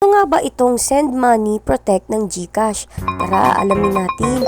Ano nga ba itong Send Money Protect ng GCash? Tara, alamin natin.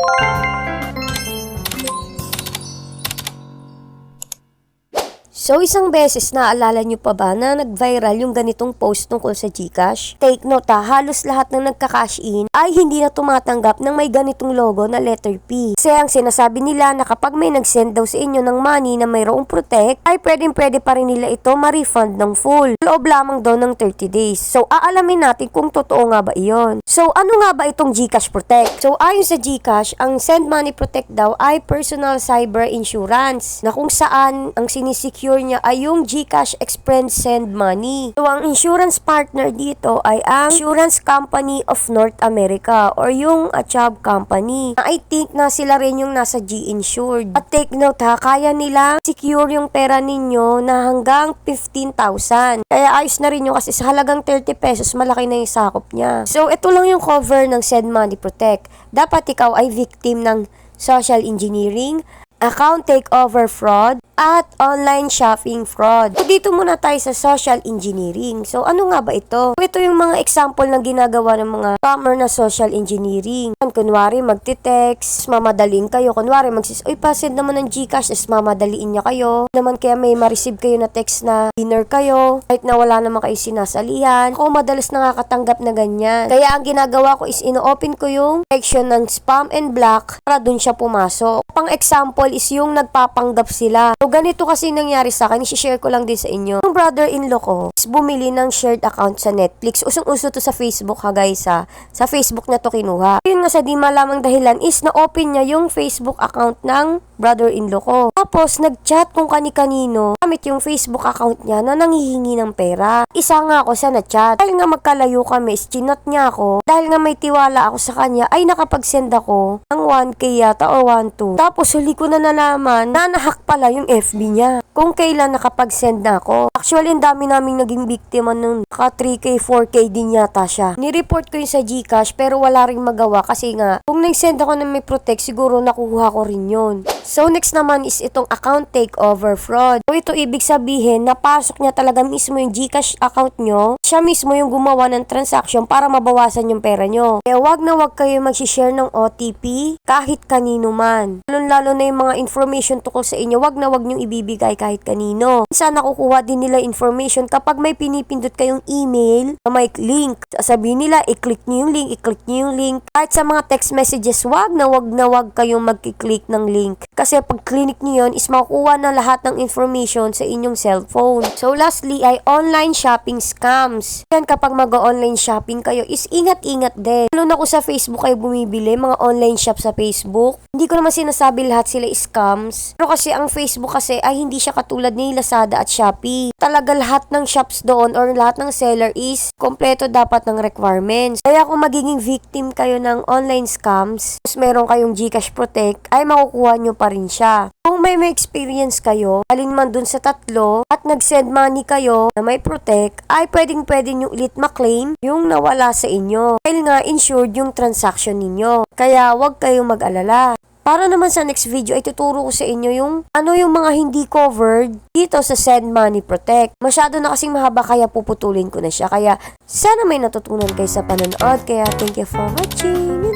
So, isang beses naalala nyo pa ba na nag-viral yung ganitong post tungkol sa GCash? Take note halos lahat ng nagka-cash in ay hindi na tumatanggap ng may ganitong logo na letter P. Kasi ang sinasabi nila na kapag may nag-send daw sa inyo ng money na mayroong protect, ay pwede pa rin nila ito ma-refund ng full. Loob lamang daw ng 30 days. So, aalamin natin kung totoo nga ba iyon. So, ano nga ba itong GCash Protect? So, ayon sa GCash, ang Send Money Protect daw ay personal cyber insurance na kung saan ang sinisecure niya ay yung GCash Express Send Money. So, ang insurance partner dito ay ang Insurance Company of North America or yung Chubb Company. I think na sila rin yung nasa G-Insured. At take note kaya nila secure yung pera ninyo na hanggang 15,000. Kaya ayos na rin yung kasi sa halagang 30 pesos, malaki na yung sakop niya. So, ito lang yung cover ng Send Money Protect. Dapat ikaw ay victim ng social engineering, account takeover fraud, at online shopping fraud. So, dito muna tayo sa social engineering. So, ano nga ba ito? Ito yung mga example na ginagawa ng mga scammer na social engineering. Kunwari, magti-text, mamadaling kayo. Kunwari, uy, pasend naman ng GCash, is mamadaliin niya kayo. Naman kaya may ma-receive kayo na text na dinner kayo, kahit na wala naman kayo sinasalihan. Ako madalas nakakatanggap na ganyan. Kaya ang ginagawa ko is ino-open ko yung section ng spam and block para dun siya pumasok. Pang example is yung nagpapanggap sila. So, ganito kasi nangyari sa akin, i-share ko lang din sa inyo. Yung brother-in-law ko is bumili ng shared account sa Netflix. Usong-uso to sa Facebook guys Sa Facebook na to kinuha. Yun nga sa di malamang dahilan is na-open niya yung Facebook account ng brother-in-law ko. Tapos, nag-chat kung kani-kanino gamit yung Facebook account niya na nanghihingi ng pera. Isa nga ako sa na-chat. Dahil nga magkalayo kami, chinot niya ako. Dahil nga may tiwala ako sa kanya, ay nakapag-send ako ng 1K yata o 1,2. Tapos, huli ko na nalaman na nahack pala yung FB niya. Kung kailan nakapag-send na ako. Actually, ang dami naming naging biktima ng 3K, 4K din yata siya. Ni-report ko yun sa GCash pero wala ring magawa kasi nga, kung nag-send ako ng may protect, siguro nakuha ko rin yun. So, next naman is itong account takeover fraud. So, ito ibig sabihin, napasok niya talaga mismo yung GCash account nyo. Siya mismo yung gumawa ng transaction para mabawasan yung pera nyo. Kaya wag na wag kayo mag-share ng OTP kahit kanino man. Lalo na yung mga information tungkol sa inyo, wag na wag nyo ibibigay kahit kanino. Sana nakukuha din nila information kapag may pinipindot kayong email na may link. Sabihin nila, i-click nyo yung link, i-click nyo yung link. Kahit sa mga text messages, wag na wag kayong mag-click ng link. Kasi pag click nyo yun, is makukuha na lahat ng information sa inyong cellphone. So lastly ay online shopping scams. Yan kapag mag-online shopping kayo, is ingat-ingat din. Lalo na kung sa Facebook kayo bumibili, mga online shop sa Facebook. Hindi ko naman sinasabi lahat sila scams. Pero kasi ang Facebook kasi ay hindi siya katulad ni Lazada at Shopee. Talaga lahat ng shops doon or lahat ng seller is kompleto dapat ng requirements. Kaya kung magiging victim kayo ng online scams, tapos meron kayong GCash Protect, ay makukuha nyo pa rin siya. Kung may experience kayo, alin man dun sa tatlo, at nag-send money kayo na may protect, ay pwede nyo ulit maklaim yung nawala sa inyo. Dahil nga insured yung transaction ninyo. Kaya wag kayong mag-alala. Para naman sa next video ay tuturo ko sa inyo yung yung mga hindi covered dito sa Send Money Protect. Masyado na kasing mahaba kaya puputulin ko na siya. Kaya sana may natutunan kayo sa panonood. Kaya thank you for watching.